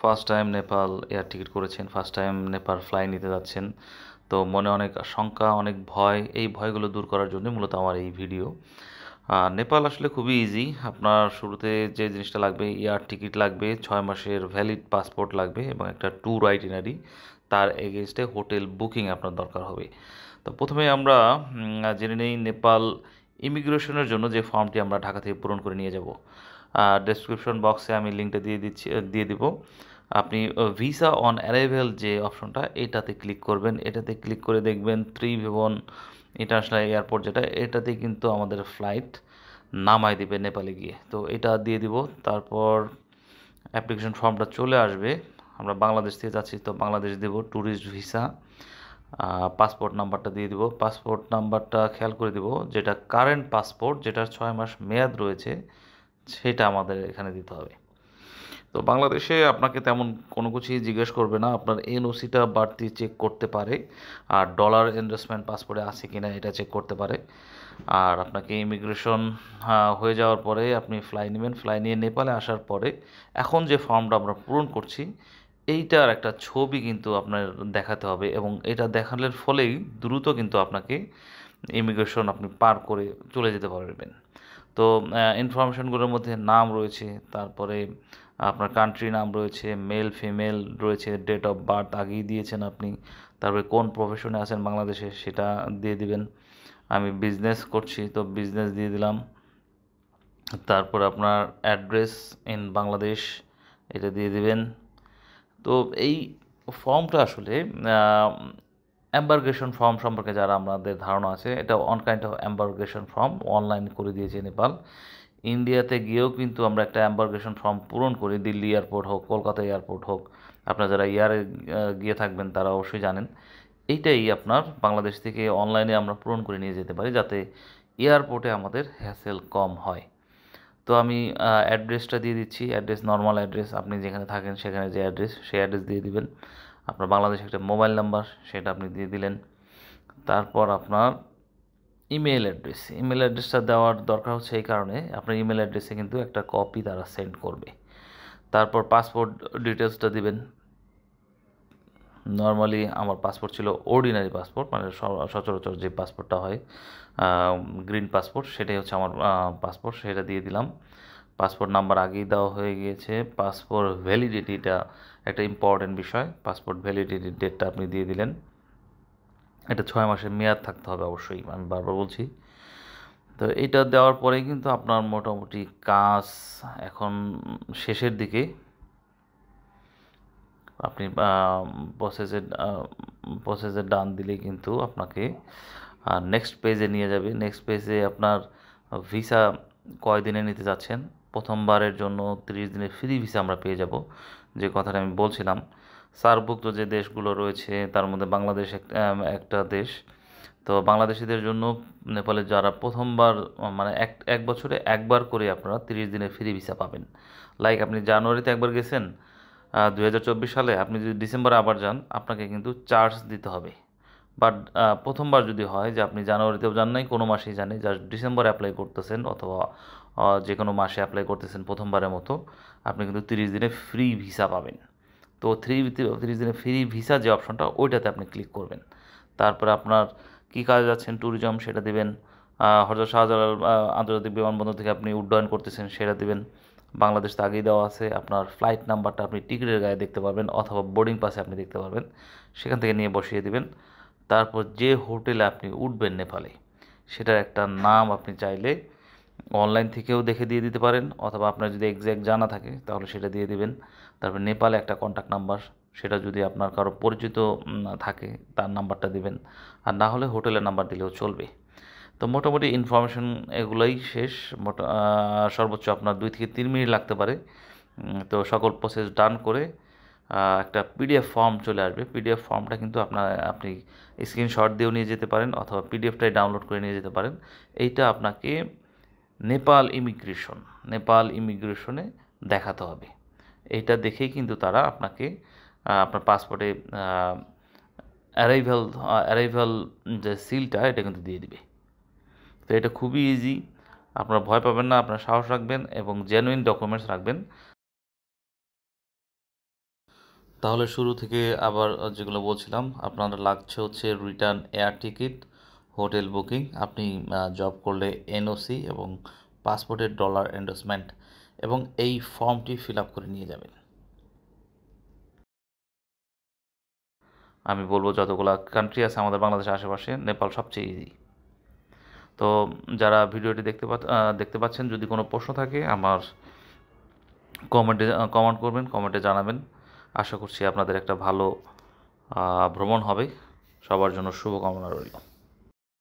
First time Nepal air ticket করেছেন, first time Nepal fly নিতে যাচ্ছেন, তো মনে অনেক শঙ্কা, অনেক ভয়, এই ভয়গুলো দূর করার জন্য মূলত আমার এই ভিডিও। নেপাল আসলে খুবই ইজি। আপনার শুরুতে যে জিনিসটা লাগবে, এয়ার টিকিট লাগবে, 6 মাসের ভ্যালিড পাসপোর্ট লাগবে এবং একটা ট্যুর আইটিনারি, তার এগেনস্টে হোটেল বুকিং আপনার দরকার হবে। তো প্রথমে আমরা জেনে নেই নেপাল ইমিগ্রেশনের জন্য যে ফর্মটি আমরা ঢাকা থেকে পূরণ করে নিয়ে যাব। ডেসক্রিপশন বক্সে আমি লিঙ্কটা দিয়ে দিব। আপনি ভিসা অন অ্যারাইভেল যে অপশনটা, এটাতে ক্লিক করবেন। এটাতে ক্লিক করে দেখবেন ত্রিভুবন ইন্টারন্যাশনাল এয়ারপোর্ট, যেটা এটাতে কিন্তু আমাদের ফ্লাইট নামাই দিবে নেপালে গিয়ে। তো এটা দিয়ে দিব। তারপর অ্যাপ্লিকেশন ফর্মটা চলে আসবে। আমরা বাংলাদেশ থেকে যাচ্ছি, তো বাংলাদেশ দেব, ট্যুরিস্ট ভিসা, পাসপোর্ট নাম্বারটা দিয়ে দিব। পাসপোর্ট নাম্বারটা খেয়াল করে দিব, যেটা কারেন্ট পাসপোর্ট, যেটার 6 মাস মেয়াদ রয়েছে, সেটা আমাদের এখানে দিতে হবে। তো বাংলাদেশে আপনাকে তেমন কোনো কিছুই জিজ্ঞেস করবে না, আপনার এনওসিটা বাড়তি চেক করতে পারে, আর ডলার ইনভেস্টমেন্ট পাসপোর্টে আছে কিনা এটা চেক করতে পারে। আর আপনাকে ইমিগ্রেশন হয়ে যাওয়ার পরে আপনি ফ্লাই নেবেন। ফ্লাই নিয়ে নেপালে আসার পরে এখন যে ফর্মটা আমরা পূরণ করছি, এইটার একটা ছবি কিন্তু আপনার দেখাতে হবে, এবং এটা দেখানোর ফলেই দ্রুত কিন্তু আপনাকে ইমিগ্রেশন আপনি পার করে চলে যেতে পারবেন। তো ইনফরমেশনগুলোর মধ্যে নাম রয়েছে, তারপরে আপনার কান্ট্রি নাম রয়েছে, মেল ফিমেল রয়েছে, ডেট অফ বার্থ আগেই দিয়েছেন আপনি, তারপরে কোন প্রফেশনে আছেন বাংলাদেশে সেটা দিয়ে দিবেন। আমি বিজনেস করছি, তো বিজনেস দিয়ে দিলাম। তারপর আপনার অ্যাড্রেস ইন বাংলাদেশ, এটা দিয়ে দিবেন। তো এই ফর্মটা আসলে এম্বার্গেশন ফর্ম সম্পর্কে যারা আমাদের ধারণা আছে, এটা on kind of embarkation form online করে দিয়েছে নেপাল। ইন্ডিয়াতে গিয়েও কিন্তু আমরা একটা এম্বার্গেশন ফর্ম পূরণ করি, দিল্লি এয়ারপোর্ট হোক, কলকাতা এয়ারপোর্ট হোক। আপনারা যারা ইয়ারে গিয়ে থাকবেন তারা অবশ্যই জানেন। এইটাই আপনার বাংলাদেশ থেকে অনলাইনে আমরা পূরণ করে নিয়ে যেতে পারি, যাতে এয়ারপোর্টে আমাদের হ্যাসেল কম হয়। তো আমি অ্যাড্রেসটা দিয়ে দিচ্ছি। অ্যাড্রেস নর্মাল অ্যাড্রেস, আপনি যেখানে থাকেন সেখানে যে অ্যাড্রেস, সেই অ্যাড্রেস দিয়ে দিবেন। আপনার বাংলাদেশে একটা মোবাইল নাম্বার, সেটা আপনি দিয়ে দিলেন। তারপর আপনার ইমেল অ্যাড্রেস, ইমেল অ্যাড্রেসটা দেওয়ার দরকার হচ্ছে এই কারণে, আপনার ইমেল অ্যাড্রেসে কিন্তু একটা কপি তারা সেন্ড করবে। তারপর পাসপোর্ট ডিটেলসটা দিবেন। নর্মালি আমার পাসপোর্ট ছিল অর্ডিনারি পাসপোর্ট, মানে সচরাচর যে পাসপোর্টটা হয় গ্রিন পাসপোর্ট, সেটাই হচ্ছে আমার পাসপোর্ট, সেটা দিয়ে দিলাম। পাসপোর্ট নাম্বার আগেই দেওয়া হয়ে গিয়েছে। পাসপোর্ট ভ্যালিডিটিটা একটা ইম্পর্টেন্ট বিষয়, পাসপোর্ট ভ্যালিডিটি ডেটটা আপনি দিয়ে দিলেন। এটা 6 মাসের মেয়াদ থাকতে হবে অবশ্যই, আমি বারবার বলছি। তো এটা দেওয়ার পরেই কিন্তু আপনার মোটামুটি কাজ এখন শেষের দিকে। আপনি প্রসেসে প্রসেসে ডান দিলেই কিন্তু আপনাকে নেক্সট পেজে নিয়ে যাবে। নেক্সট পেজে আপনার ভিসা কয় দিনে নিতে যাচ্ছেন। প্রথমবারের জন্য 30 দিনের ফ্রি ভিসা আমরা পেয়ে যাব, যে কথাটা আমি বলছিলাম। সার্কভুক্ত যে দেশগুলো রয়েছে তার মধ্যে বাংলাদেশ একটা দেশ। তো বাংলাদেশিদের জন্য নেপালে যারা প্রথমবার, মানে এক এক বছরে একবার করে আপনারা 30 দিনের ফ্রি ভিসা পাবেন। লাইক আপনি জানুয়ারিতে একবার গেছেন 2024 সালে, আপনি যদি ডিসেম্বরে আবার যান আপনাকে কিন্তু চার্জ দিতে হবে। বাট প্রথমবার যদি হয় যে আপনি জানুয়ারিতেও যান নাই, কোনো মাসেই জানি, জাস্ট ডিসেম্বরে অ্যাপ্লাই করতেছেন অথবা যে কোনো মাসে অ্যাপ্লাই করতেছেন প্রথমবারের মতো, আপনি কিন্তু 30 দিনে ফ্রি ভিসা পাবেন। তো 30 দিনের ফ্রি ভিসা যে অপশনটা, ওইটাতে আপনি ক্লিক করবেন। তারপরে আপনার কী কাজে যাচ্ছেন, ট্যুরিজম, সেটা দিবেন। হযরত শাহজালাল আন্তর্জাতিক বিমানবন্দর থেকে আপনি উড্ডয়ন করতেছেন, সেটা দিবেন। বাংলাদেশ তো আগেই দেওয়া আছে। আপনার ফ্লাইট নাম্বারটা আপনি টিকিটের গায়ে দেখতে পারবেন, অথবা বোর্ডিং পাসে আপনি দেখতে পারবেন, সেখান থেকে নিয়ে বসিয়ে দিবেন। তারপর যে হোটেলে আপনি উঠবেন নেপালে, সেটার একটা নাম আপনি চাইলে অনলাইন থেকেও দেখে দিয়ে দিতে পারেন, অথবা আপনার যদি এক্স্যাক্ট জানা থাকে তাহলে সেটা দিয়ে দিবেন। তারপর নেপালে একটা কন্ট্যাক্ট নাম্বার, সেটা যদি আপনার কারো পরিচিত থাকে তার নাম্বারটা দিবেন, আর না হলে হোটেলের নাম্বার দিলেও চলবে। তো মোটামুটি ইনফরমেশন এগুলোই শেষ। সর্বোচ্চ আপনার 2 থেকে 3 মিনিট লাগতে পারে। তো সকল প্রসেস ডান করে একটা পিডিএফ ফর্ম চলে আসবে। পিডিএফ ফর্মটা কিন্তু আপনি স্ক্রিনশট দিয়েও নিয়ে যেতে পারেন, অথবা পিডিএফটাই ডাউনলোড করে নিয়ে যেতে পারেন। এইটা আপনাকে নেপাল ইমিগ্রেশনে দেখাতে হবে। এইটা দেখেই কিন্তু তারা আপনাকে আপনার পাসপোর্টে অ্যারাইভাল যে সিলটা, এটা কিন্তু দিয়ে দিবে। তো এটা খুবই ইজি, আপনারা ভয় পাবেন না, আপনারা সাহস রাখবেন এবং জেনুইন ডকুমেন্টস রাখবেন। তাহলে শুরু থেকে আবার যেগুলো বলছিলাম, আপনার লাগছে হচ্ছে return air ticket, hotel booking, আপনি জব করলে এনওসি এবং পাসপোর্টের ডলার এন্ডোসমেন্ট, এবং এই ফর্মটি ফিল আপ করে নিয়ে যাবেন। আমি বলবো যতগুলো কান্ট্রি আছে আমাদের বাংলাদেশের আশেপাশে, নেপাল সবচেয়ে ইজি। তো যারা ভিডিওটি দেখতে পাচ্ছেন, যদি কোনো প্রশ্ন থাকে আমার কমেন্ট করবেন, কমেন্টে জানাবেন। আশা করছি আপনাদের একটা ভালো ভ্রমণ হবে। সবার জন্য শুভকামনা রইল।